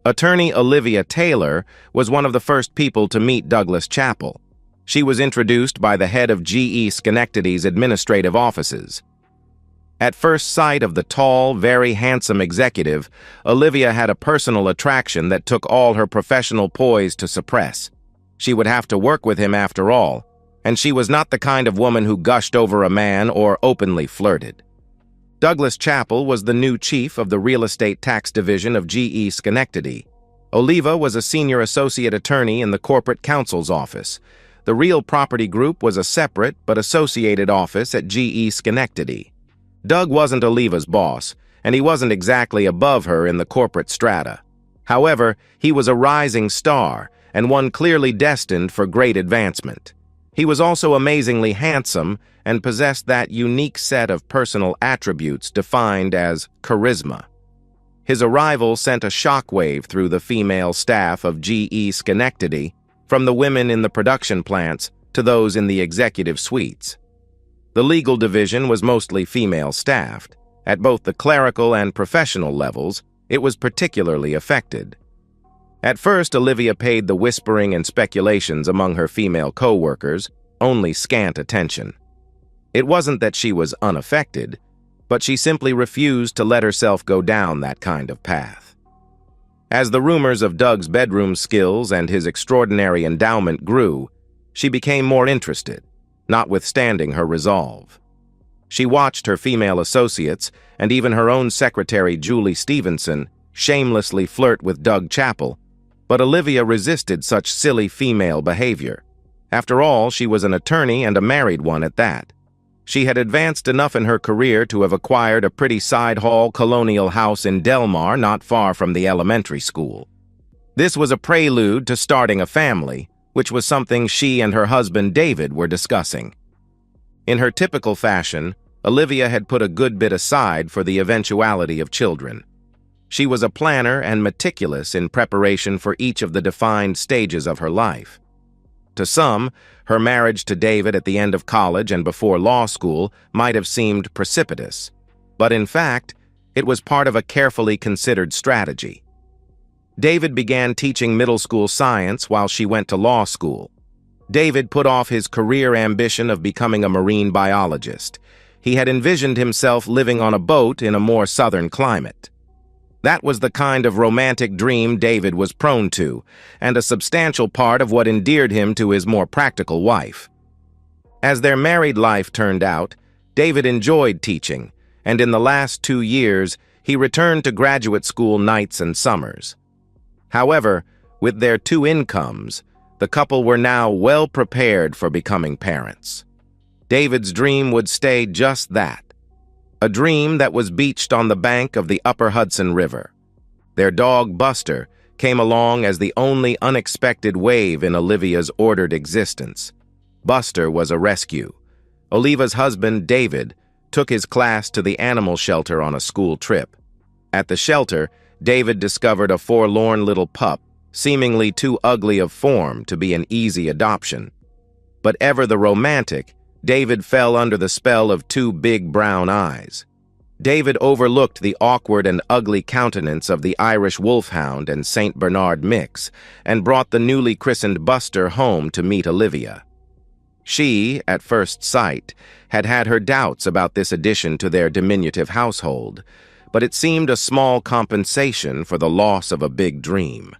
Attorney Olivia Taylor was one of the first people to meet Douglas Chappell. She was introduced by the head of GE Schenectady's administrative offices. At first sight of the tall, very handsome executive, Olivia had a personal attraction that took all her professional poise to suppress. She would have to work with him after all, and she was not the kind of woman who gushed over a man or openly flirted. Douglas Chappell was the new chief of the Real Estate Tax Division of GE Schenectady. Oliva was a senior associate attorney in the corporate counsel's office. The Real Property Group was a separate but associated office at GE Schenectady. Doug wasn't Oliva's boss, and he wasn't exactly above her in the corporate strata. However, he was a rising star, and one clearly destined for great advancement. He was also amazingly handsome and possessed that unique set of personal attributes defined as charisma. His arrival sent a shockwave through the female staff of GE Schenectady, from the women in the production plants to those in the executive suites. The legal division was mostly female-staffed. At both the clerical and professional levels, it was particularly affected. At first, Olivia paid the whispering and speculations among her female co-workers only scant attention. It wasn't that she was unaffected, but she simply refused to let herself go down that kind of path. As the rumors of Doug's bedroom skills and his extraordinary endowment grew, she became more interested, notwithstanding her resolve. She watched her female associates, and even her own secretary Julie Stevenson, shamelessly flirt with Doug Chappell, but Olivia resisted such silly female behavior. After all, she was an attorney and a married one at that. She had advanced enough in her career to have acquired a pretty side-hall colonial house in Delmar not far from the elementary school. This was a prelude to starting a family, which was something she and her husband David were discussing. In her typical fashion, Olivia had put a good bit aside for the eventuality of children. She was a planner and meticulous in preparation for each of the defined stages of her life. To some, her marriage to David at the end of college and before law school might have seemed precipitous, but in fact, it was part of a carefully considered strategy. David began teaching middle school science while she went to law school. David put off his career ambition of becoming a marine biologist. He had envisioned himself living on a boat in a more southern climate. That was the kind of romantic dream David was prone to, and a substantial part of what endeared him to his more practical wife. As their married life turned out, David enjoyed teaching, and in the last 2 years, he returned to graduate school nights and summers. However, with their 2 incomes, the couple were now well prepared for becoming parents. David's dream would stay just that. A dream that was beached on the bank of the Upper Hudson River. Their dog, Buster, came along as the only unexpected wave in Olivia's ordered existence. Buster was a rescue. Oliva's husband, David, took his class to the animal shelter on a school trip. At the shelter, David discovered a forlorn little pup, seemingly too ugly of form to be an easy adoption. But ever the romantic, David fell under the spell of 2 big brown eyes. David overlooked the awkward and ugly countenance of the Irish Wolfhound and St. Bernard mix and brought the newly christened Buster home to meet Olivia. She, at first sight, had had her doubts about this addition to their diminutive household, but it seemed a small compensation for the loss of a big dream.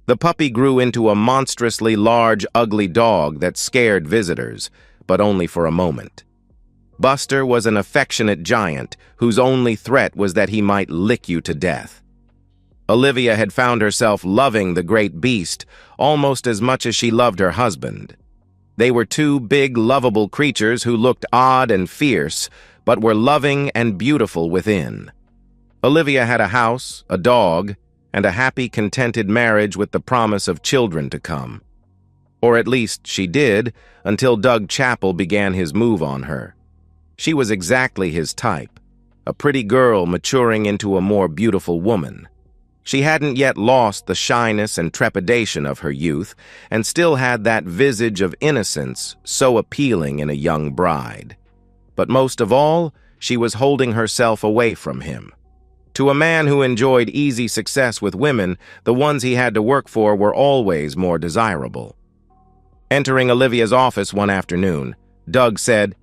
The puppy grew into a monstrously large, ugly dog that scared visitors, but only for a moment. Buster was an affectionate giant whose only threat was that he might lick you to death. Olivia had found herself loving the great beast almost as much as she loved her husband. They were 2 big, lovable creatures who looked odd and fierce, but were loving and beautiful within. Olivia had a house, a dog, and a happy, contented marriage with the promise of children to come. Or at least she did, until Doug Chappell began his move on her. She was exactly his type, a pretty girl maturing into a more beautiful woman. She hadn't yet lost the shyness and trepidation of her youth, and still had that visage of innocence so appealing in a young bride. But most of all, she was holding herself away from him. To a man who enjoyed easy success with women, the ones he had to work for were always more desirable. Entering Olivia's office one afternoon, Doug said,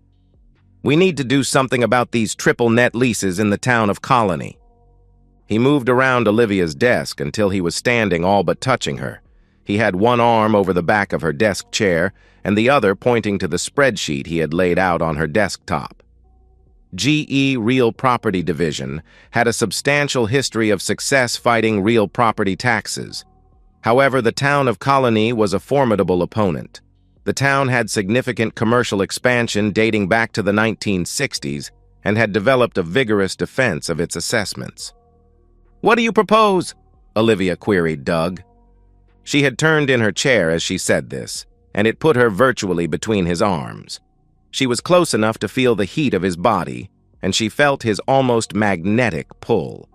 "We need to do something about these triple net leases in the town of Colony." He moved around Olivia's desk until he was standing all but touching her. He had one arm over the back of her desk chair and the other pointing to the spreadsheet he had laid out on her desktop. GE Real Property Division had a substantial history of success fighting real property taxes. However, the town of Colony was a formidable opponent. The town had significant commercial expansion dating back to the 1960s and had developed a vigorous defense of its assessments. "What do you propose?" Olivia queried Doug. She had turned in her chair as she said this, and it put her virtually between his arms. She was close enough to feel the heat of his body, and she felt his almost magnetic pull.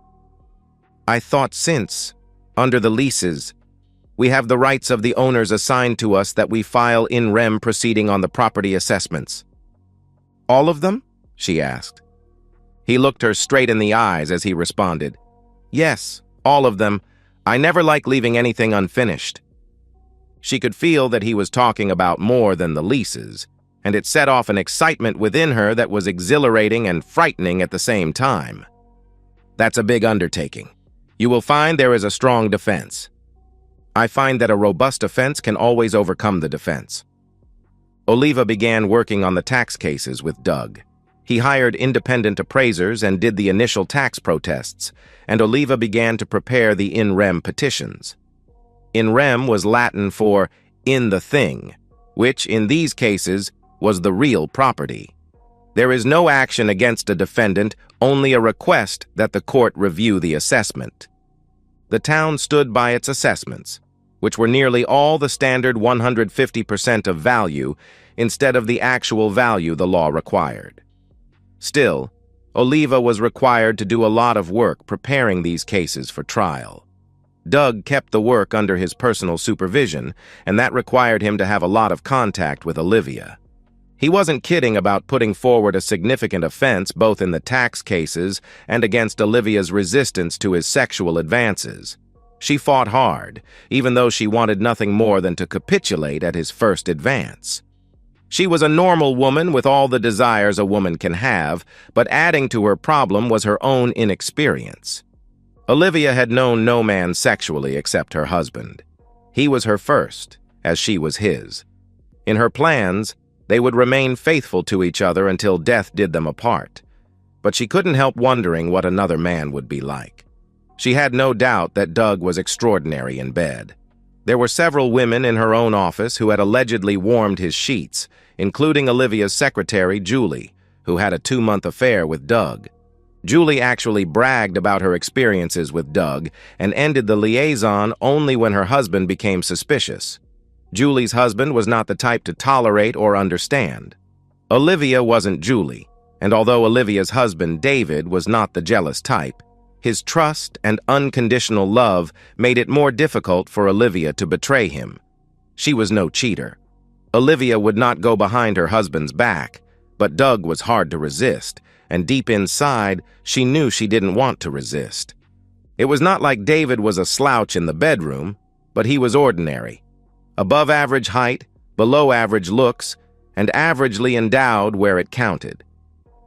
"I thought since, under the leases, we have the rights of the owners assigned to us that we file in rem proceeding on the property assessments." "All of them?" she asked. He looked her straight in the eyes as he responded, "Yes, all of them. I never like leaving anything unfinished." She could feel that he was talking about more than the leases, and it set off an excitement within her that was exhilarating and frightening at the same time. "That's a big undertaking. You will find there is a strong defense." "I find that a robust defense can always overcome the defense." Oliva began working on the tax cases with Doug. He hired independent appraisers and did the initial tax protests, and Oliva began to prepare the in rem petitions. In rem was Latin for "in the thing," which, in these cases, was the real property. There is no action against a defendant, only a request that the court review the assessment. The town stood by its assessments, which were nearly all the standard 150% of value instead of the actual value the law required. Still, Oliva was required to do a lot of work preparing these cases for trial. Doug kept the work under his personal supervision, and that required him to have a lot of contact with Olivia. He wasn't kidding about putting forward a significant offense both in the tax cases and against Olivia's resistance to his sexual advances. She fought hard, even though she wanted nothing more than to capitulate at his first advance. She was a normal woman with all the desires a woman can have, but adding to her problem was her own inexperience. Olivia had known no man sexually except her husband. He was her first, as she was his. In her plans, they would remain faithful to each other until death did them apart. But she couldn't help wondering what another man would be like. She had no doubt that Doug was extraordinary in bed. There were several women in her own office who had allegedly warmed his sheets, including Olivia's secretary, Julie, who had a 2-month affair with Doug. Julie actually bragged about her experiences with Doug and ended the liaison only when her husband became suspicious. Julie's husband was not the type to tolerate or understand. Olivia wasn't Julie, and although Olivia's husband, David, was not the jealous type, his trust and unconditional love made it more difficult for Olivia to betray him. She was no cheater. Olivia would not go behind her husband's back, but Doug was hard to resist, and deep inside, she knew she didn't want to resist. It was not like David was a slouch in the bedroom, but he was ordinary. Above average height, below average looks, and averagely endowed where it counted.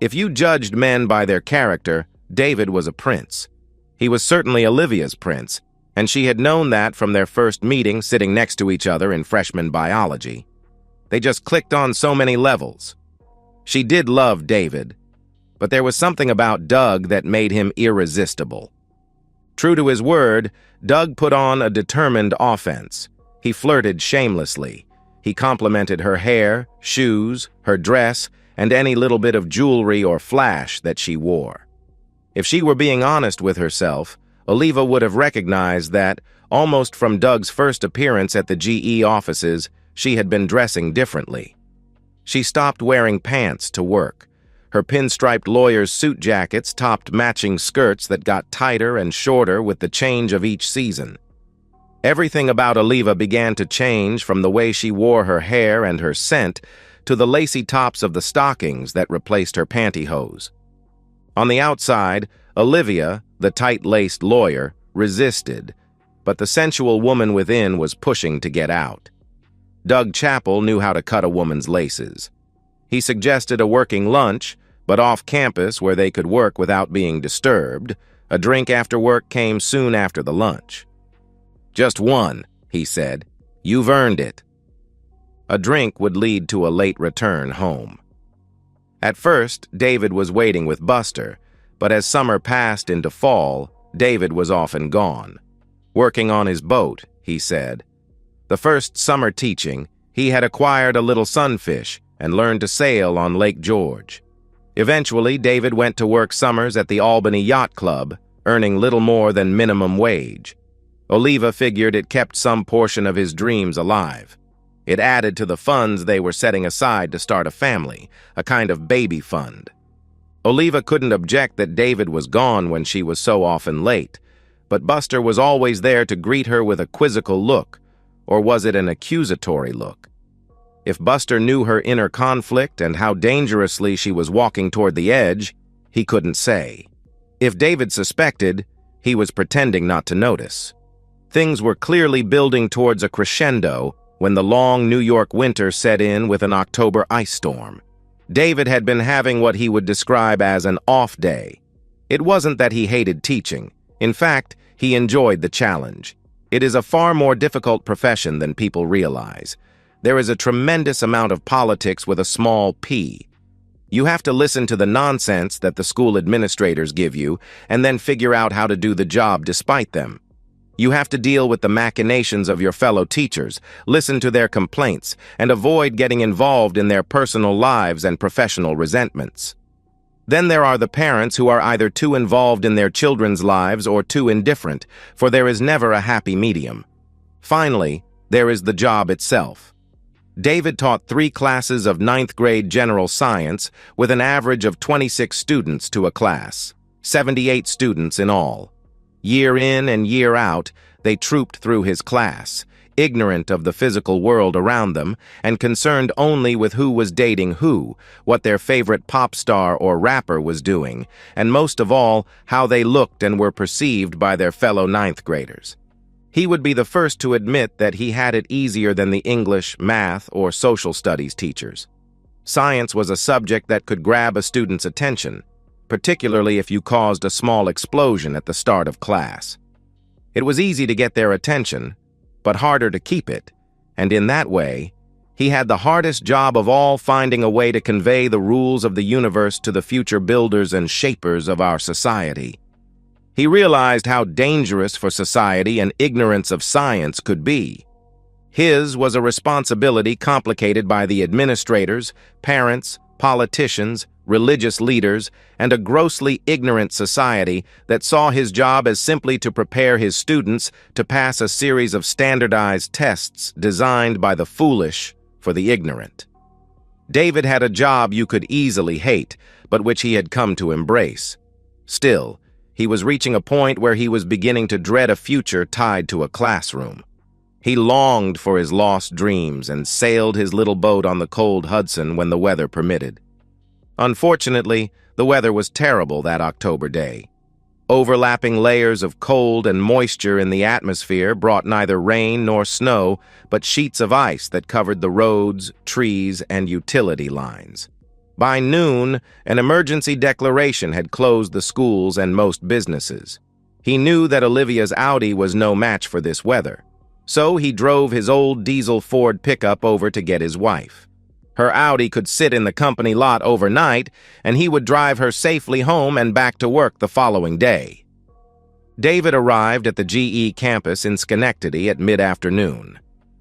If you judged men by their character, David was a prince. He was certainly Olivia's prince, and she had known that from their first meeting sitting next to each other in freshman biology. They just clicked on so many levels. She did love David, but there was something about Doug that made him irresistible. True to his word, Doug put on a determined offense. He flirted shamelessly. He complimented her hair, shoes, her dress, and any little bit of jewelry or flash that she wore. If she were being honest with herself, Oliva would have recognized that, almost from Doug's first appearance at the GE offices, she had been dressing differently. She stopped wearing pants to work. Her pinstriped lawyer's suit jackets topped matching skirts that got tighter and shorter with the change of each season. Everything about Oliva began to change, from the way she wore her hair and her scent to the lacy tops of the stockings that replaced her pantyhose. On the outside, Olivia, The tight-laced lawyer resisted, but the sensual woman within was pushing to get out. Doug Chappell knew how to cut a woman's laces. He suggested a working lunch, but off campus where they could work without being disturbed. A drink after work came soon after the lunch. "Just one," he said. "You've earned it." A drink would lead to a late return home. At first, David was waiting with Buster, but as summer passed into fall, David was often gone. Working on his boat, he said. The first summer teaching, he had acquired a little sunfish and learned to sail on Lake George. Eventually, David went to work summers at the Albany Yacht Club, earning little more than minimum wage. Oliva figured it kept some portion of his dreams alive. It added to the funds they were setting aside to start a family, a kind of baby fund. Oliva couldn't object that David was gone when she was so often late, but Buster was always there to greet her with a quizzical look, or was it an accusatory look? If Buster knew her inner conflict and how dangerously she was walking toward the edge, he couldn't say. If David suspected, he was pretending not to notice. Things were clearly building towards a crescendo when the long New York winter set in with an October ice storm. David had been having what he would describe as an off day. It wasn't that he hated teaching. In fact, he enjoyed the challenge. It is a far more difficult profession than people realize. There is a tremendous amount of politics with a small p. You have to listen to the nonsense that the school administrators give you and then figure out how to do the job despite them. You have to deal with the machinations of your fellow teachers, listen to their complaints, and avoid getting involved in their personal lives and professional resentments. Then there are the parents who are either too involved in their children's lives or too indifferent, for there is never a happy medium. Finally, there is the job itself. David taught 3 classes of 9th grade general science with an average of 26 students to a class, 78 students in all. Year in and year out, they trooped through his class, ignorant of the physical world around them and concerned only with who was dating who, what their favorite pop star or rapper was doing, and most of all, how they looked and were perceived by their fellow 9th graders. He would be the first to admit that he had it easier than the English, math, or social studies teachers. Science was a subject that could grab a student's attention, particularly if you caused a small explosion at the start of class. It was easy to get their attention, but harder to keep it, and in that way, he had the hardest job of all, finding a way to convey the rules of the universe to the future builders and shapers of our society. He realized how dangerous for society an ignorance of science could be. His was a responsibility complicated by the administrators, parents, politicians, religious leaders, and a grossly ignorant society that saw his job as simply to prepare his students to pass a series of standardized tests designed by the foolish for the ignorant. David had a job you could easily hate, but which he had come to embrace. Still, he was reaching a point where he was beginning to dread a future tied to a classroom. He longed for his lost dreams and sailed his little boat on the cold Hudson when the weather permitted. Unfortunately, the weather was terrible that October day. Overlapping layers of cold and moisture in the atmosphere brought neither rain nor snow, but sheets of ice that covered the roads, trees, and utility lines. By noon, an emergency declaration had closed the schools and most businesses. He knew that Olivia's Audi was no match for this weather, so he drove his old diesel Ford pickup over to get his wife. Her Audi could sit in the company lot overnight, and he would drive her safely home and back to work the following day. David arrived at the GE campus in Schenectady at mid-afternoon.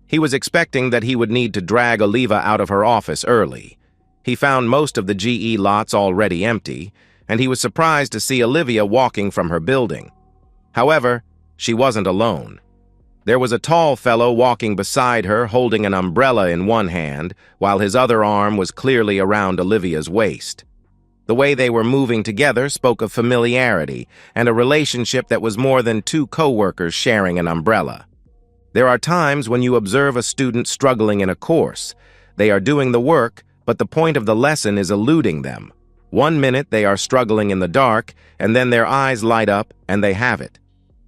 He was expecting that he would need to drag Oliva out of her office early. He found most of the GE lots already empty, and he was surprised to see Olivia walking from her building. However, she wasn't alone. There was a tall fellow walking beside her, holding an umbrella in one hand, while his other arm was clearly around Olivia's waist. The way they were moving together spoke of familiarity and a relationship that was more than 2 co-workers sharing an umbrella. There are times when you observe a student struggling in a course. They are doing the work, but the point of the lesson is eluding them. 1 minute they are struggling in the dark, and then their eyes light up and they have it.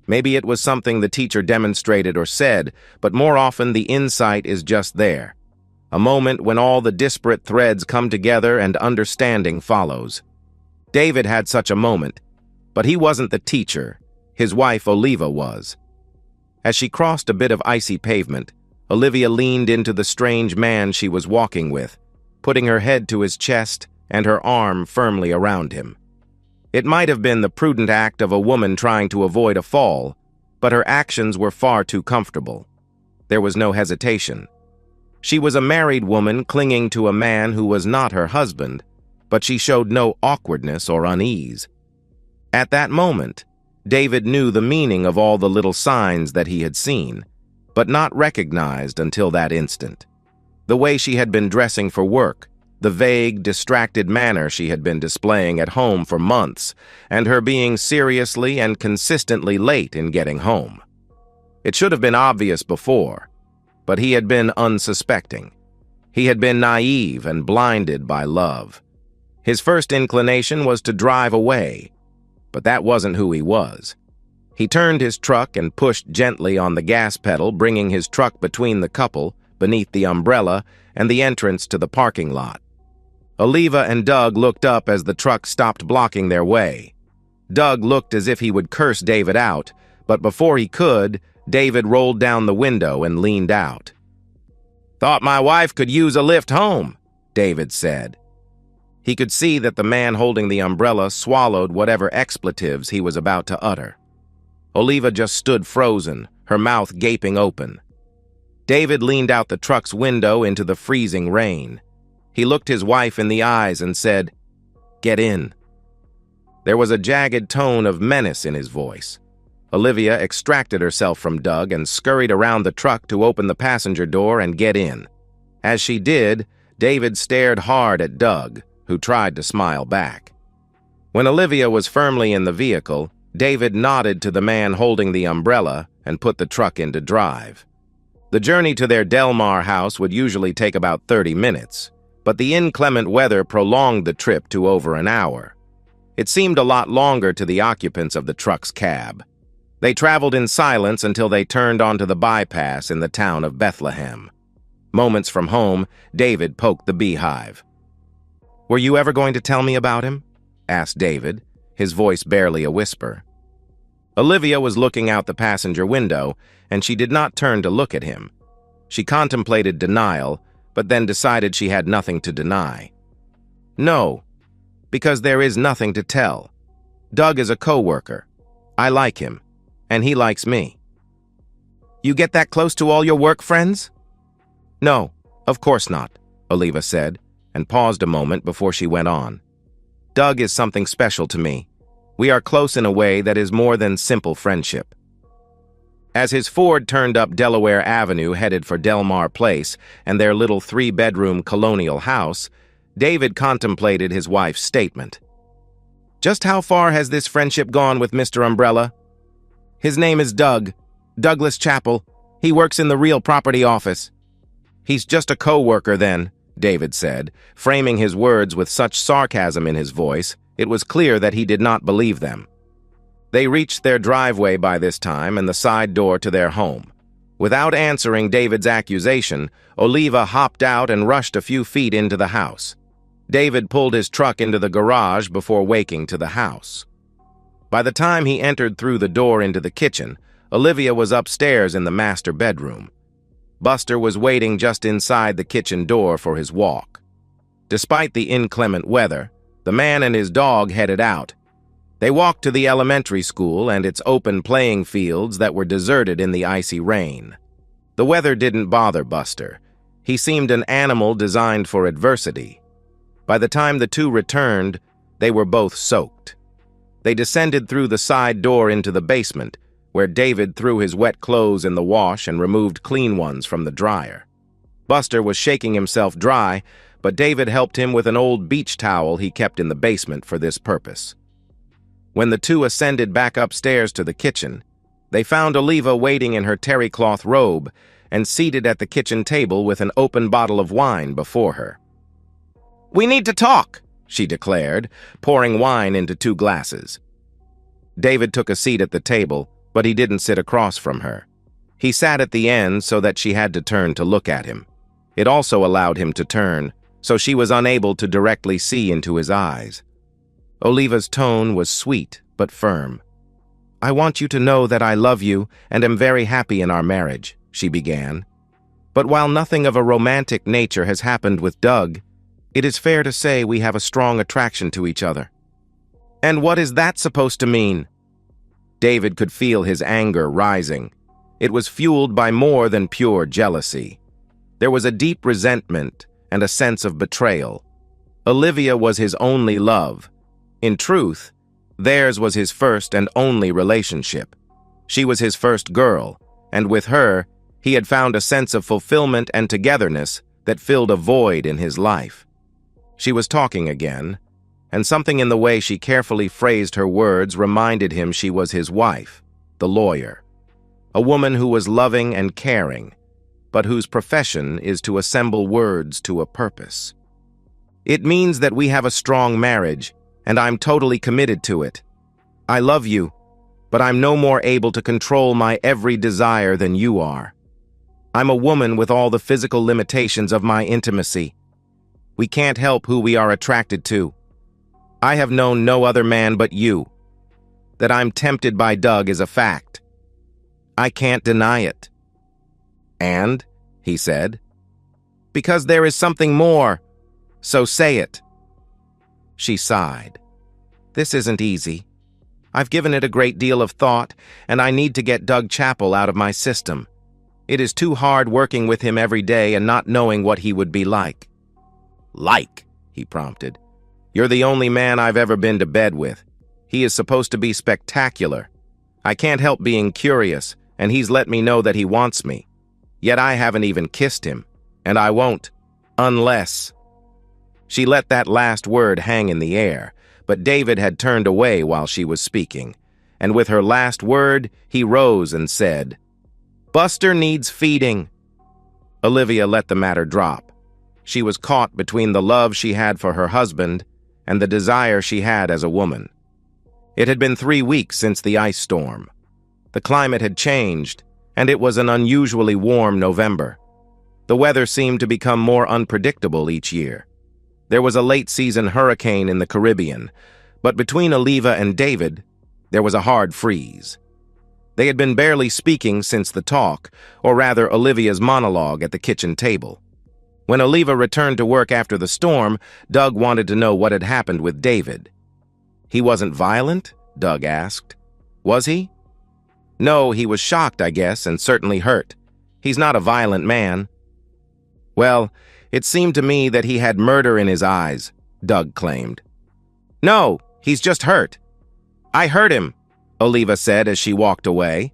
Maybe it was something the teacher demonstrated or said, but more often the insight is just there. A moment when all the disparate threads come together and understanding follows. David had such a moment, but he wasn't the teacher. His wife, Oliva, was. As she crossed a bit of icy pavement, Olivia leaned into the strange man she was walking with, putting her head to his chest and her arm firmly around him. It might have been the prudent act of a woman trying to avoid a fall, but her actions were far too comfortable. There was no hesitation. She was a married woman clinging to a man who was not her husband, but she showed no awkwardness or unease. At that moment, David knew the meaning of all the little signs that he had seen, but not recognized until that instant. The way she had been dressing for work, the vague, distracted manner she had been displaying at home for months, and her being seriously and consistently late in getting home. It should have been obvious before, but he had been unsuspecting. He had been naive and blinded by love. His first inclination was to drive away, but that wasn't who he was. He turned his truck and pushed gently on the gas pedal, bringing his truck between the couple, beneath the umbrella, and the entrance to the parking lot. Oliva and Doug looked up as the truck stopped blocking their way. Doug looked as if he would curse David out, but before he could, David rolled down the window and leaned out. "Thought my wife could use a lift home," David said. He could see that the man holding the umbrella swallowed whatever expletives he was about to utter. Oliva just stood frozen, her mouth gaping open. David leaned out the truck's window into the freezing rain. He looked his wife in the eyes and said, "Get in." There was a jagged tone of menace in his voice. Olivia extracted herself from Doug and scurried around the truck to open the passenger door and get in. As she did, David stared hard at Doug, who tried to smile back. When Olivia was firmly in the vehicle, David nodded to the man holding the umbrella and put the truck into drive. The journey to their Delmar house would usually take about 30 minutes, but the inclement weather prolonged the trip to over an hour. It seemed a lot longer to the occupants of the truck's cab. They traveled in silence until they turned onto the bypass in the town of Bethlehem. Moments from home, David poked the beehive. "Were you ever going to tell me about him?" asked David, his voice barely a whisper. Olivia was looking out the passenger window, and she did not turn to look at him. She contemplated denial, but then decided she had nothing to deny. "No, because there is nothing to tell. Doug is a co-worker. I like him, and he likes me." "You get that close to all your work friends?" "No, of course not," Oliva said, and paused a moment before she went on. "Doug is something special to me. We are close in a way that is more than simple friendship." As his Ford turned up Delaware Avenue headed for Delmar Place and their little 3-bedroom colonial house, David contemplated his wife's statement. "Just how far has this friendship gone with Mr. Umbrella?" "His name is Doug. Douglas Chappell. He works in the real property office." "He's just a co-worker then," David said, framing his words with such sarcasm in his voice, it was clear that he did not believe them. They reached their driveway by this time and the side door to their home. Without answering David's accusation, Oliva hopped out and rushed a few feet into the house. David pulled his truck into the garage before waking to the house. By the time he entered through the door into the kitchen, Olivia was upstairs in the master bedroom. Buster was waiting just inside the kitchen door for his walk. Despite the inclement weather, the man and his dog headed out. They walked to the elementary school and its open playing fields that were deserted in the icy rain. The weather didn't bother Buster. He seemed an animal designed for adversity. By the time the two returned, they were both soaked. They descended through the side door into the basement, where David threw his wet clothes in the wash and removed clean ones from the dryer. Buster was shaking himself dry, but David helped him with an old beach towel he kept in the basement for this purpose. When the two ascended back upstairs to the kitchen, they found Oliva waiting in her terry cloth robe and seated at the kitchen table with an open bottle of wine before her. "We need to talk," she declared, pouring wine into 2 glasses. David took a seat at the table, but he didn't sit across from her. He sat at the end so that she had to turn to look at him. It also allowed him to turn, so she was unable to directly see into his eyes. Oliva's tone was sweet but firm. "I want you to know that I love you and am very happy in our marriage," she began. "But while nothing of a romantic nature has happened with Doug, it is fair to say we have a strong attraction to each other." "And what is that supposed to mean?" David could feel his anger rising. It was fueled by more than pure jealousy. There was a deep resentment and a sense of betrayal. Olivia was his only love. In truth, theirs was his first and only relationship. She was his first girl, and with her, he had found a sense of fulfillment and togetherness that filled a void in his life. She was talking again, and something in the way she carefully phrased her words reminded him she was his wife, the lawyer. A woman who was loving and caring, but whose profession is to assemble words to a purpose. "It means that we have a strong marriage, and I'm totally committed to it. I love you, but I'm no more able to control my every desire than you are. I'm a woman with all the physical limitations of my intimacy. We can't help who we are attracted to. I have known no other man but you. That I'm tempted by Doug is a fact. I can't deny it." "And?" he said. "Because there is something more, so say it." She sighed. "This isn't easy. I've given it a great deal of thought, and I need to get Doug Chappell out of my system. It is too hard working with him every day and not knowing what he would be like." "Like?" he prompted. "You're the only man I've ever been to bed with. He is supposed to be spectacular. I can't help being curious, and he's let me know that he wants me. Yet I haven't even kissed him, and I won't, unless—" She let that last word hang in the air, but David had turned away while she was speaking, and with her last word, he rose and said, "Buster needs feeding." Olivia let the matter drop. She was caught between the love she had for her husband and the desire she had as a woman. It had been 3 weeks since the ice storm. The climate had changed, and it was an unusually warm November. The weather seemed to become more unpredictable each year. There was a late-season hurricane in the Caribbean, but between Oliva and David, there was a hard freeze. They had been barely speaking since the talk, or rather Olivia's monologue at the kitchen table. When Oliva returned to work after the storm, Doug wanted to know what had happened with David. "He wasn't violent?" Doug asked. "Was he?" "No, he was shocked, I guess, and certainly hurt. He's not a violent man." "Well, it seemed to me that he had murder in his eyes," Doug claimed. "No, he's just hurt." "I hurt him," Oliva said as she walked away.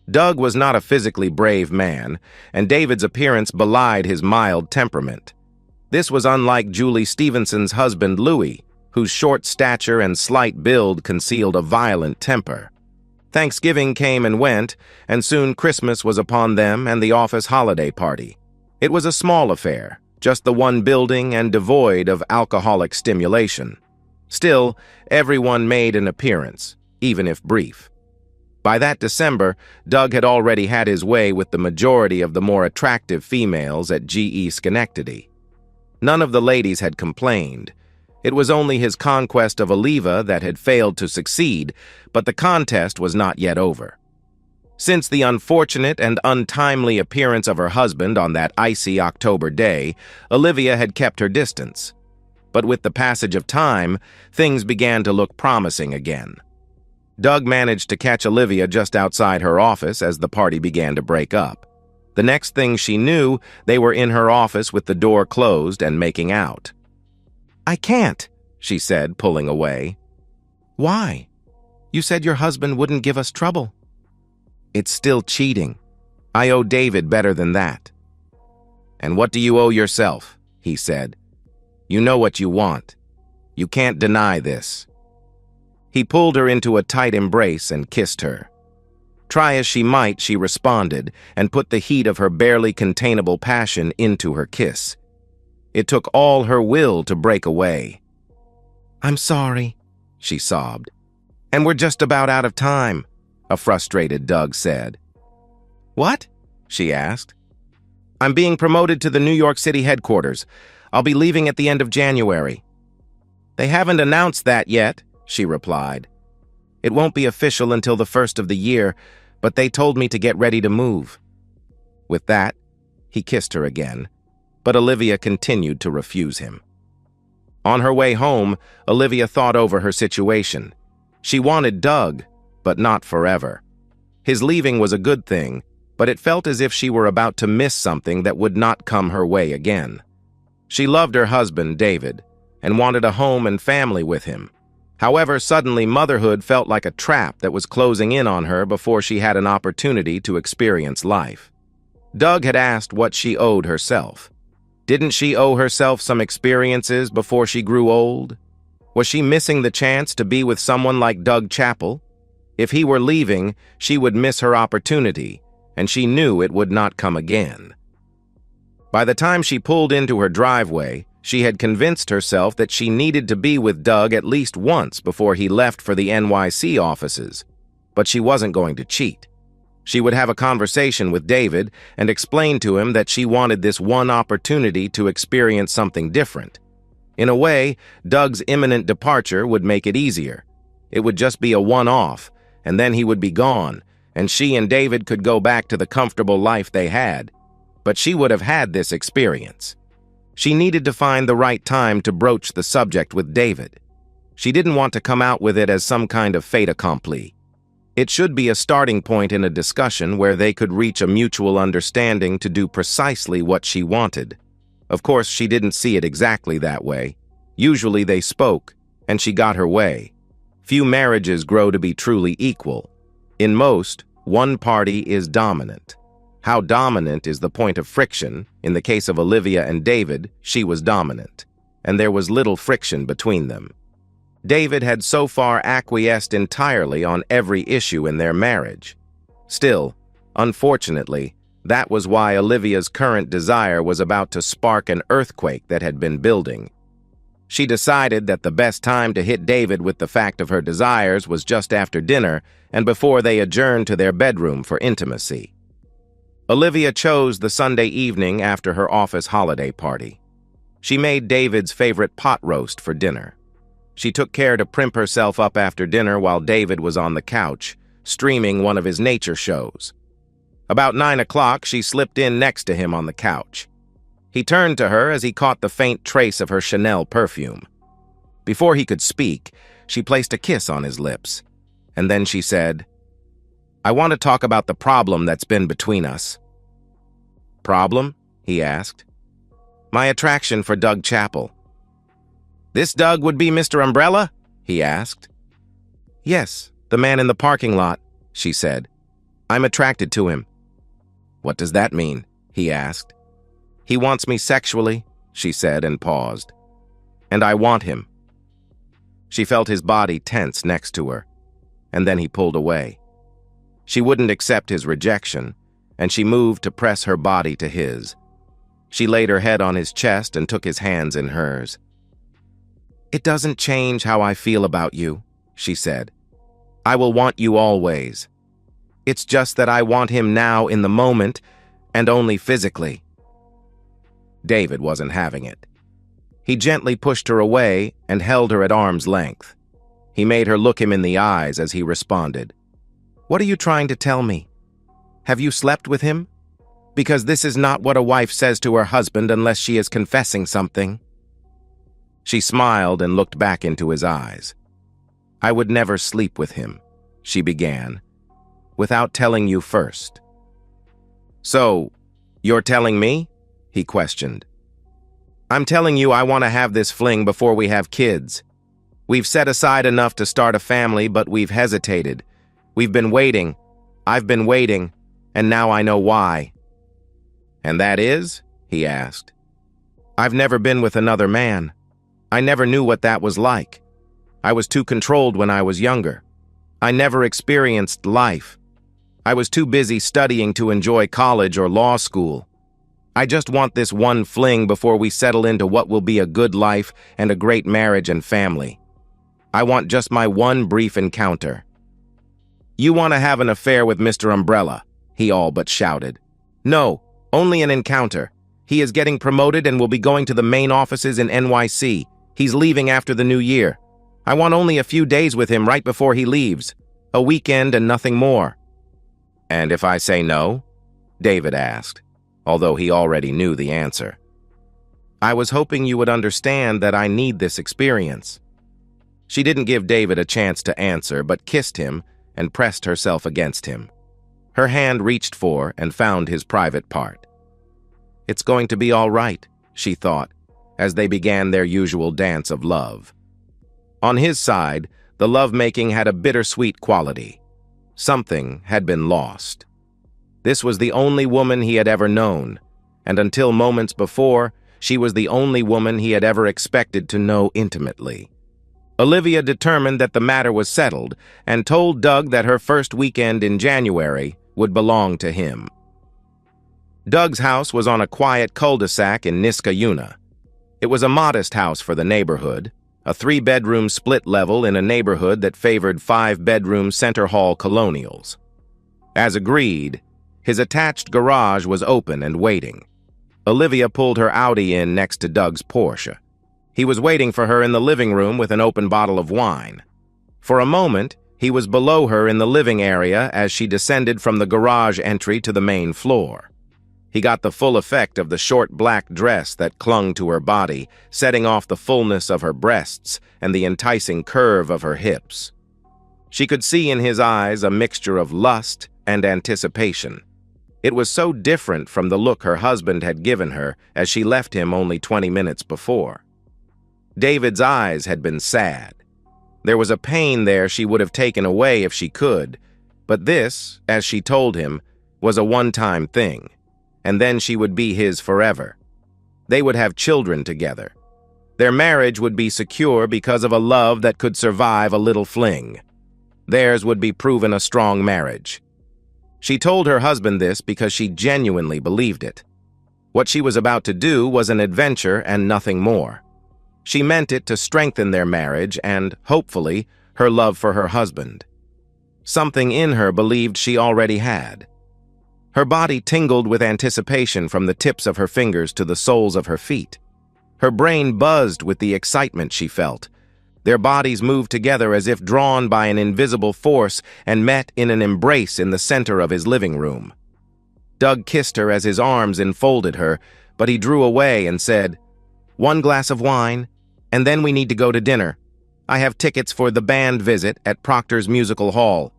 Doug was not a physically brave man, and David's appearance belied his mild temperament. This was unlike Julie Stevenson's husband, Louis, whose short stature and slight build concealed a violent temper. Thanksgiving came and went, and soon Christmas was upon them and the office holiday party. It was a small affair, just the one building and devoid of alcoholic stimulation. Still, everyone made an appearance, even if brief. By that December, Doug had already had his way with the majority of the more attractive females at GE Schenectady. None of the ladies had complained. It was only his conquest of Oliva that had failed to succeed, but the contest was not yet over. Since the unfortunate and untimely appearance of her husband on that icy October day, Olivia had kept her distance. But with the passage of time, things began to look promising again. Doug managed to catch Olivia just outside her office as the party began to break up. The next thing she knew, they were in her office with the door closed and making out. "I can't," she said, pulling away. "Why? You said your husband wouldn't give us trouble." "It's still cheating. I owe David better than that." "And what do you owe yourself?" he said. "You know what you want. You can't deny this." He pulled her into a tight embrace and kissed her. Try as she might, she responded and put the heat of her barely containable passion into her kiss. It took all her will to break away. "I'm sorry," she sobbed. "And we're just about out of time," a frustrated Doug said. "What?" she asked. "I'm being promoted to the New York City headquarters. I'll be leaving at the end of January." "They haven't announced that yet," she replied. "It won't be official until the first of the year, but they told me to get ready to move." With that, he kissed her again, but Olivia continued to refuse him. On her way home, Olivia thought over her situation. She wanted Doug, but not forever. His leaving was a good thing, but it felt as if she were about to miss something that would not come her way again. She loved her husband, David, and wanted a home and family with him. However, suddenly motherhood felt like a trap that was closing in on her before she had an opportunity to experience life. Doug had asked what she owed herself. Didn't she owe herself some experiences before she grew old? Was she missing the chance to be with someone like Doug Chappell? If he were leaving, she would miss her opportunity, and she knew it would not come again. By the time she pulled into her driveway, she had convinced herself that she needed to be with Doug at least once before he left for the NYC offices. But she wasn't going to cheat. She would have a conversation with David and explain to him that she wanted this one opportunity to experience something different. In a way, Doug's imminent departure would make it easier. It would just be a one-off, and then he would be gone, and she and David could go back to the comfortable life they had. But she would have had this experience. She needed to find the right time to broach the subject with David. She didn't want to come out with it as some kind of fait accompli. It should be a starting point in a discussion where they could reach a mutual understanding to do precisely what she wanted. Of course, she didn't see it exactly that way. Usually they spoke, and she got her way. Few marriages grow to be truly equal. In most, one party is dominant. How dominant is the point of friction? In the case of Olivia and David, she was dominant, and there was little friction between them. David had so far acquiesced entirely on every issue in their marriage. Still, unfortunately, that was why Olivia's current desire was about to spark an earthquake that had been building. She decided that the best time to hit David with the fact of her desires was just after dinner and before they adjourned to their bedroom for intimacy. Olivia chose the Sunday evening after her office holiday party. She made David's favorite pot roast for dinner. She took care to primp herself up after dinner while David was on the couch, streaming one of his nature shows. About 9 o'clock, she slipped in next to him on the couch. He turned to her as he caught the faint trace of her Chanel perfume. Before he could speak, she placed a kiss on his lips, and then she said, "I want to talk about the problem that's been between us." "Problem?" he asked. "My attraction for Doug Chappell." "This Doug would be Mr. Umbrella?" he asked. "Yes, the man in the parking lot," she said. "I'm attracted to him." "What does that mean?" he asked. "He wants me sexually," she said and paused. "And I want him." She felt his body tense next to her, and then he pulled away. She wouldn't accept his rejection, and she moved to press her body to his. She laid her head on his chest and took his hands in hers. "It doesn't change how I feel about you," she said. "I will want you always. It's just that I want him now in the moment, and only physically." David wasn't having it. He gently pushed her away and held her at arm's length. He made her look him in the eyes as he responded. "What are you trying to tell me? Have you slept with him? Because this is not what a wife says to her husband unless she is confessing something." She smiled and looked back into his eyes. "I would never sleep with him," she began, "without telling you first." "So, you're telling me?" he questioned. "I'm telling you I want to have this fling before we have kids. We've set aside enough to start a family, but we've hesitated. We've been waiting. I've been waiting, and now I know why." "And that is?" he asked. "I've never been with another man. I never knew what that was like. I was too controlled when I was younger. I never experienced life. I was too busy studying to enjoy college or law school. I just want this one fling before we settle into what will be a good life and a great marriage and family. I want just my one brief encounter." "You want to have an affair with Mr. Umbrella," he all but shouted. "No, only an encounter. He is getting promoted and will be going to the main offices in NYC. He's leaving after the new year. I want only a few days with him right before he leaves. A weekend and nothing more." "And if I say no?" David asked, although he already knew the answer. "I was hoping you would understand that I need this experience." She didn't give David a chance to answer, but kissed him and pressed herself against him. Her hand reached for and found his private part. "It's going to be all right," she thought, as they began their usual dance of love. On his side, the lovemaking had a bittersweet quality. Something had been lost. This was the only woman he had ever known, and until moments before, she was the only woman he had ever expected to know intimately. Olivia determined that the matter was settled and told Doug that her first weekend in January would belong to him. Doug's house was on a quiet cul-de-sac in Niskayuna. It was a modest house for the neighborhood, a 3-bedroom split level in a neighborhood that favored 5-bedroom center hall colonials. As agreed, his attached garage was open and waiting. Olivia pulled her Audi in next to Doug's Porsche. He was waiting for her in the living room with an open bottle of wine. For a moment, he was below her in the living area as she descended from the garage entry to the main floor. He got the full effect of the short black dress that clung to her body, setting off the fullness of her breasts and the enticing curve of her hips. She could see in his eyes a mixture of lust and anticipation. It was so different from the look her husband had given her as she left him only 20 minutes before. David's eyes had been sad. There was a pain there she would have taken away if she could, but this, as she told him, was a one-time thing, and then she would be his forever. They would have children together. Their marriage would be secure because of a love that could survive a little fling. Theirs would be proven a strong marriage. She told her husband this because she genuinely believed it. What she was about to do was an adventure and nothing more. She meant it to strengthen their marriage and, hopefully, her love for her husband. Something in her believed she already had. Her body tingled with anticipation from the tips of her fingers to the soles of her feet. Her brain buzzed with the excitement she felt. Their bodies moved together as if drawn by an invisible force and met in an embrace in the center of his living room. Doug kissed her as his arms enfolded her, but he drew away and said, "1 glass of wine, and then we need to go to dinner. I have tickets for the band visit at Proctor's Musical Hall."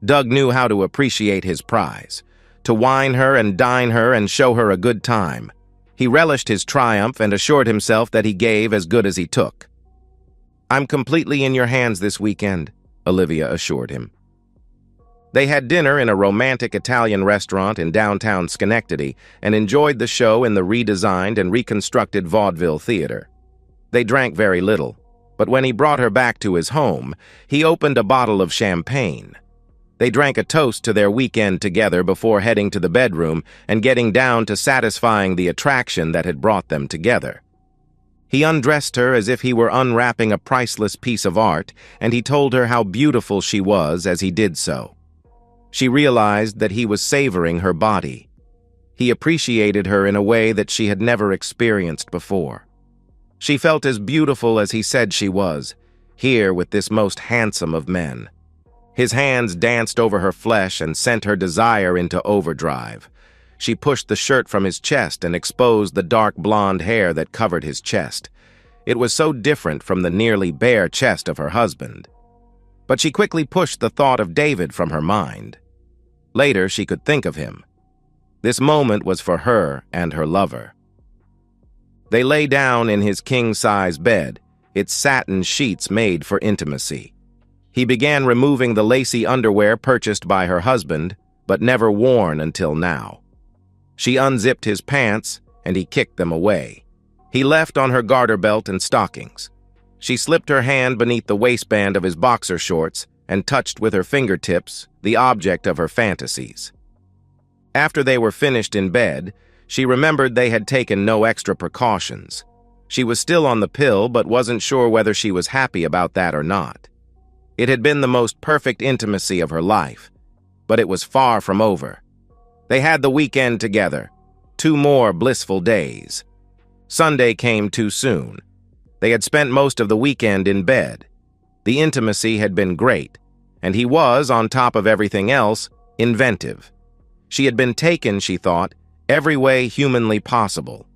Doug knew how to appreciate his prize, to wine her and dine her and show her a good time. He relished his triumph and assured himself that he gave as good as he took. "I'm completely in your hands this weekend," Olivia assured him. They had dinner in a romantic Italian restaurant in downtown Schenectady and enjoyed the show in the redesigned and reconstructed vaudeville theater. They drank very little, but when he brought her back to his home, he opened a bottle of champagne. They drank a toast to their weekend together before heading to the bedroom and getting down to satisfying the attraction that had brought them together. He undressed her as if he were unwrapping a priceless piece of art, and he told her how beautiful she was as he did so. She realized that he was savoring her body. He appreciated her in a way that she had never experienced before. She felt as beautiful as he said she was, here with this most handsome of men. His hands danced over her flesh and sent her desire into overdrive. She pushed the shirt from his chest and exposed the dark blonde hair that covered his chest. It was so different from the nearly bare chest of her husband. But she quickly pushed the thought of David from her mind. Later, she could think of him. This moment was for her and her lover. They lay down in his king-size bed, its satin sheets made for intimacy. He began removing the lacy underwear purchased by her husband, but never worn until now. She unzipped his pants, and he kicked them away. He left on her garter belt and stockings. She slipped her hand beneath the waistband of his boxer shorts and touched with her fingertips the object of her fantasies. After they were finished in bed, she remembered they had taken no extra precautions. She was still on the pill, but wasn't sure whether she was happy about that or not. It had been the most perfect intimacy of her life, but it was far from over. They had the weekend together, 2 more blissful days. Sunday came too soon. They had spent most of the weekend in bed. The intimacy had been great, and he was, on top of everything else, inventive. She had been taken, she thought, every way humanly possible.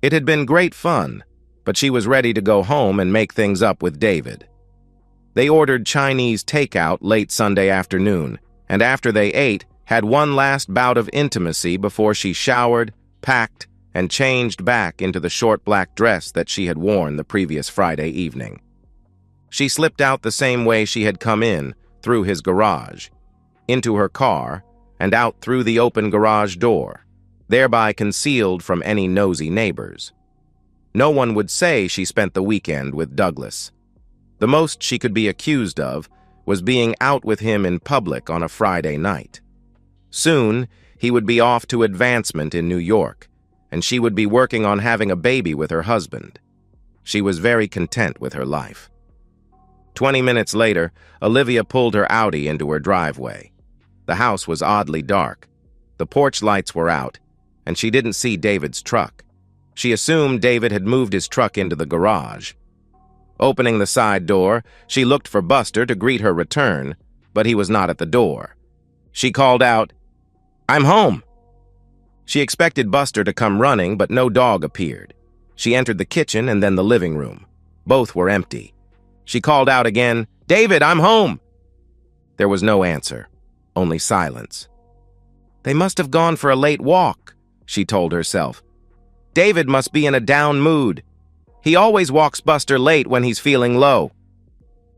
It had been great fun, but she was ready to go home and make things up with David. They ordered Chinese takeout late Sunday afternoon, and after they ate, had one last bout of intimacy before she showered, packed, and changed back into the short black dress that she had worn the previous Friday evening. She slipped out the same way she had come in, through his garage, into her car, and out through the open garage door, thereby concealed from any nosy neighbors. No one would say she spent the weekend with Douglas. The most she could be accused of was being out with him in public on a Friday night. Soon, he would be off to advancement in New York, and she would be working on having a baby with her husband. She was very content with her life. 20 minutes later, Olivia pulled her Audi into her driveway. The house was oddly dark. The porch lights were out, and she didn't see David's truck. She assumed David had moved his truck into the garage. Opening the side door, she looked for Buster to greet her return, but he was not at the door. She called out, "I'm home!" She expected Buster to come running, but no dog appeared. She entered the kitchen and then the living room. Both were empty. She called out again, "David, I'm home!" There was no answer, only silence. They must have gone for a late walk, she told herself. David must be in a down mood. He always walks Buster late when he's feeling low.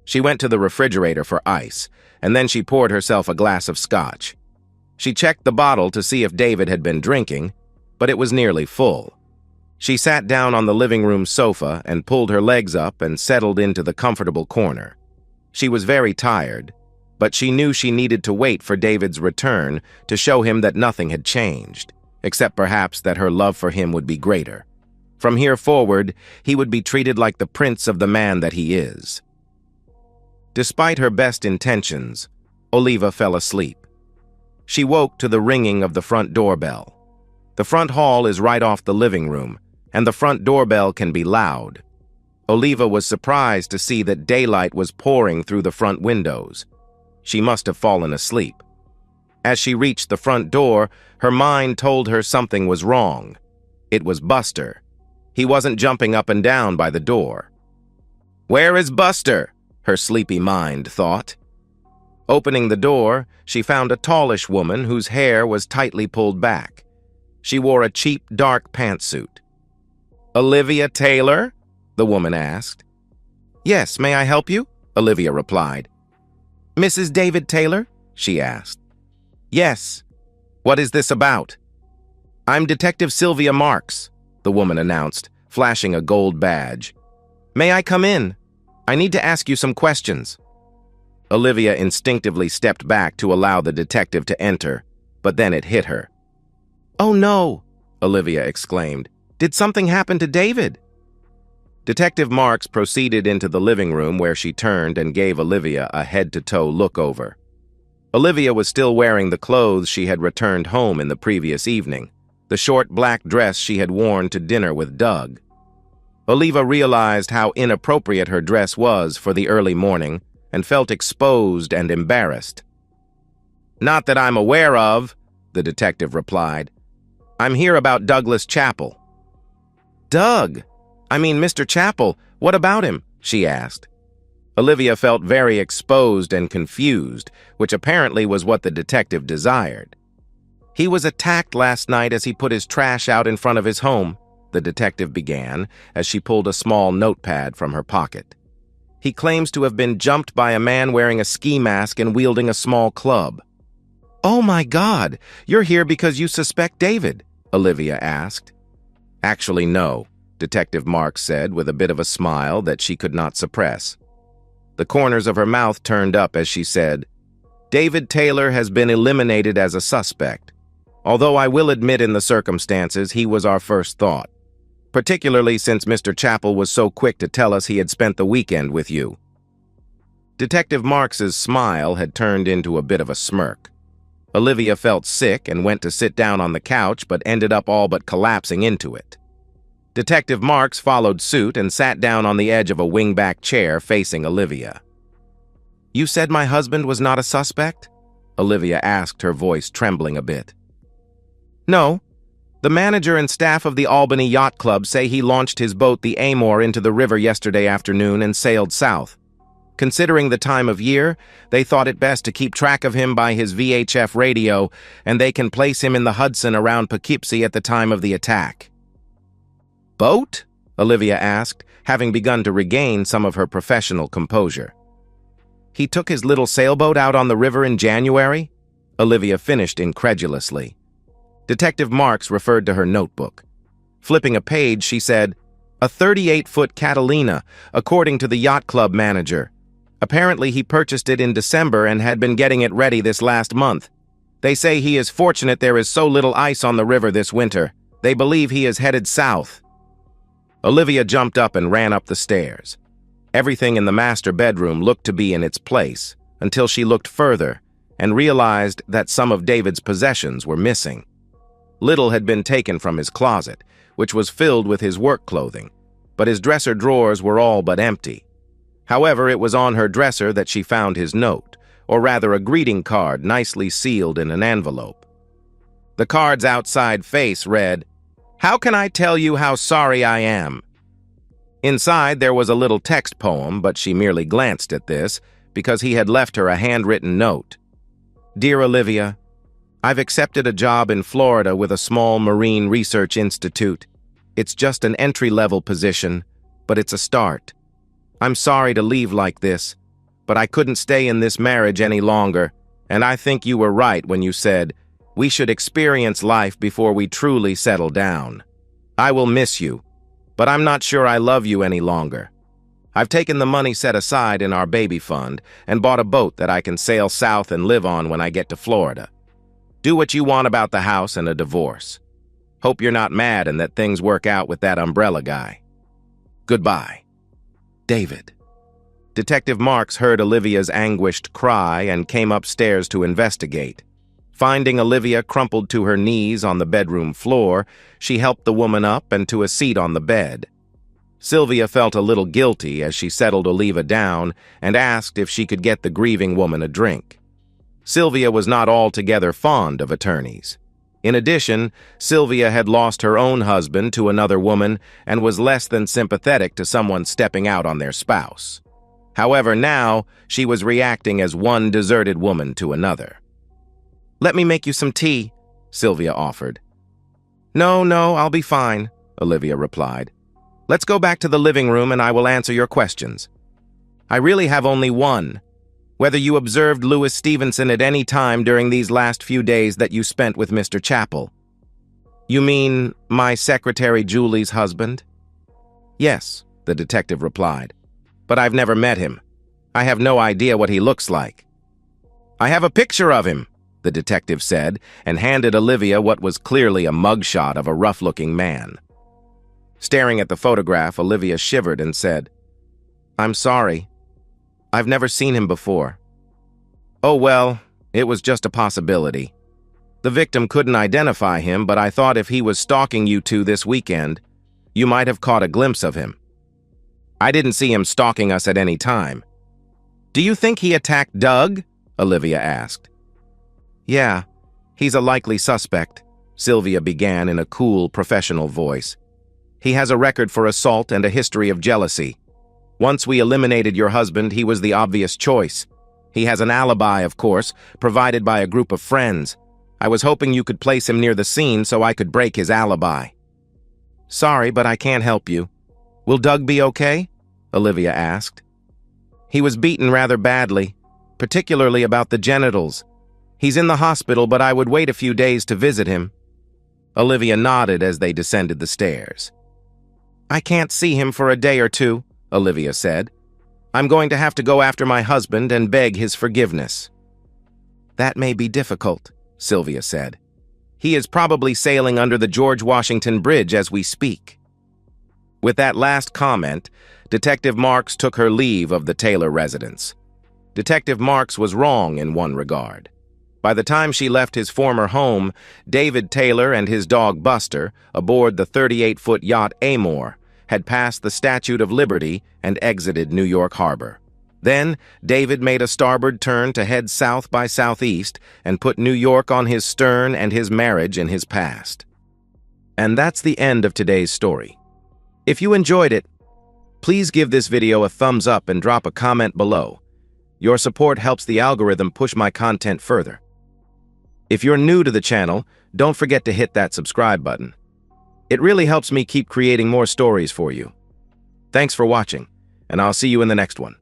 She went to the refrigerator for ice, and then she poured herself a glass of scotch. She checked the bottle to see if David had been drinking, but it was nearly full. She sat down on the living room sofa and pulled her legs up and settled into the comfortable corner. She was very tired, but she knew she needed to wait for David's return to show him that nothing had changed, except perhaps that her love for him would be greater. From here forward, he would be treated like the prince of the man that he is. Despite her best intentions, Oliva fell asleep. She woke to the ringing of the front doorbell. The front hall is right off the living room, and the front doorbell can be loud. Oliva was surprised to see that daylight was pouring through the front windows. She must have fallen asleep. As she reached the front door, her mind told her something was wrong. It was Buster. He wasn't jumping up and down by the door. "Where is Buster?" her sleepy mind thought. Opening the door, she found a tallish woman whose hair was tightly pulled back. She wore a cheap, dark pantsuit. "Olivia Taylor?" the woman asked. "Yes, may I help you?" Olivia replied. "Mrs. David Taylor?" she asked. "Yes. What is this about?" "I'm Detective Sylvia Marks," the woman announced, flashing a gold badge. "May I come in? I need to ask you some questions." Olivia instinctively stepped back to allow the detective to enter, but then it hit her. "Oh no!" Olivia exclaimed. "Did something happen to David?" Detective Marks proceeded into the living room where she turned and gave Olivia a head-to-toe look-over. Olivia was still wearing the clothes she had returned home in the previous evening, the short black dress she had worn to dinner with Doug. Oliva realized how inappropriate her dress was for the early morning and felt exposed and embarrassed. "Not that I'm aware of," the detective replied. "I'm here about Douglas Chappell." "Doug? I mean, Mr. Chappell, what about him?" she asked. Olivia felt very exposed and confused, which apparently was what the detective desired. "He was attacked last night as he put his trash out in front of his home," the detective began as she pulled a small notepad from her pocket. "He claims to have been jumped by a man wearing a ski mask and wielding a small club." "Oh my God, you're here because you suspect David?" Olivia asked. "Actually, no," Detective Marks said with a bit of a smile that she could not suppress. The corners of her mouth turned up as she said, "David Taylor has been eliminated as a suspect, although I will admit in the circumstances he was our first thought. particularly since Mr. Chappell was so quick to tell us he had spent the weekend with you." Detective Marks's smile had turned into a bit of a smirk. Olivia felt sick and went to sit down on the couch, but ended up all but collapsing into it. Detective Marks followed suit and sat down on the edge of a wingback chair facing Olivia. "You said my husband was not a suspect?" Olivia asked, her voice trembling a bit. "No. The manager and staff of the Albany Yacht Club say he launched his boat, the Amor, into the river yesterday afternoon and sailed south. Considering the time of year, they thought it best to keep track of him by his VHF radio, and they can place him in the Hudson around Poughkeepsie at the time of the attack." "Boat?" Olivia asked, having begun to regain some of her professional composure. "He took his little sailboat out on the river in January?" Olivia finished incredulously. Detective Marks referred to her notebook. Flipping a page, she said, "A 38-foot Catalina, according to the yacht club manager. Apparently he purchased it in December and had been getting it ready this last month. They say he is fortunate there is so little ice on the river this winter. They believe he is headed south." Olivia jumped up and ran up the stairs. Everything in the master bedroom looked to be in its place until she looked further and realized that some of David's possessions were missing. Little had been taken from his closet, which was filled with his work clothing, but his dresser drawers were all but empty. However, it was on her dresser that she found his note, or rather a greeting card nicely sealed in an envelope. The card's outside face read, "How can I tell you how sorry I am?" Inside there was a little text poem, but she merely glanced at this because he had left her a handwritten note. "Dear Olivia, I've accepted a job in Florida with a small marine research institute. It's just an entry-level position, but it's a start. I'm sorry to leave like this, but I couldn't stay in this marriage any longer, and I think you were right when you said, we should experience life before we truly settle down. I will miss you, but I'm not sure I love you any longer. I've taken the money set aside in our baby fund and bought a boat that I can sail south and live on when I get to Florida. Do what you want about the house and a divorce. Hope you're not mad and that things work out with that umbrella guy. Goodbye. David." Detective Marks heard Olivia's anguished cry and came upstairs to investigate. Finding Olivia crumpled to her knees on the bedroom floor, she helped the woman up and to a seat on the bed. Sylvia felt a little guilty as she settled Olivia down and asked if she could get the grieving woman a drink. Sylvia was not altogether fond of attorneys. In addition, Sylvia had lost her own husband to another woman and was less than sympathetic to someone stepping out on their spouse. However, now she was reacting as one deserted woman to another. "Let me make you some tea," Sylvia offered. No, I'll be fine," Olivia replied. "Let's go back to the living room and I will answer your questions. I really have only one. Whether you observed Louis Stevenson at any time during these last few days that you spent with Mr. Chappell." "You mean my secretary Julie's husband?" "Yes," the detective replied, "but I've never met him. I have no idea what he looks like." "I have a picture of him," the detective said, and handed Olivia what was clearly a mugshot of a rough-looking man. Staring at the photograph, Olivia shivered and said, "I'm sorry. I've never seen him before." "Oh, well, it was just a possibility. The victim couldn't identify him, but I thought if he was stalking you two this weekend, you might have caught a glimpse of him." "I didn't see him stalking us at any time." "Do you think he attacked Doug?" Olivia asked. "Yeah, he's a likely suspect," Sylvia began in a cool, professional voice. "He has a record for assault and a history of jealousy. Once we eliminated your husband, he was the obvious choice. He has an alibi, of course, provided by a group of friends. I was hoping you could place him near the scene so I could break his alibi." "Sorry, but I can't help you. Will Doug be okay?" Olivia asked. "He was beaten rather badly, particularly about the genitals. He's in the hospital, but I would wait a few days to visit him." Olivia nodded as they descended the stairs. "I can't see him for a day or two," Olivia said. "I'm going to have to go after my husband and beg his forgiveness." "That may be difficult," Sylvia said. "He is probably sailing under the George Washington Bridge as we speak." With that last comment, Detective Marks took her leave of the Taylor residence. Detective Marks was wrong in one regard. By the time she left his former home, David Taylor and his dog Buster, aboard the 38-foot yacht Amor, had passed the Statue of Liberty and exited New York Harbor. Then, David made a starboard turn to head south by southeast and put New York on his stern and his marriage in his past. And that's the end of today's story. If you enjoyed it, please give this video a thumbs up and drop a comment below. Your support helps the algorithm push my content further. If you're new to the channel, don't forget to hit that subscribe button. It really helps me keep creating more stories for you. Thanks for watching, and I'll see you in the next one.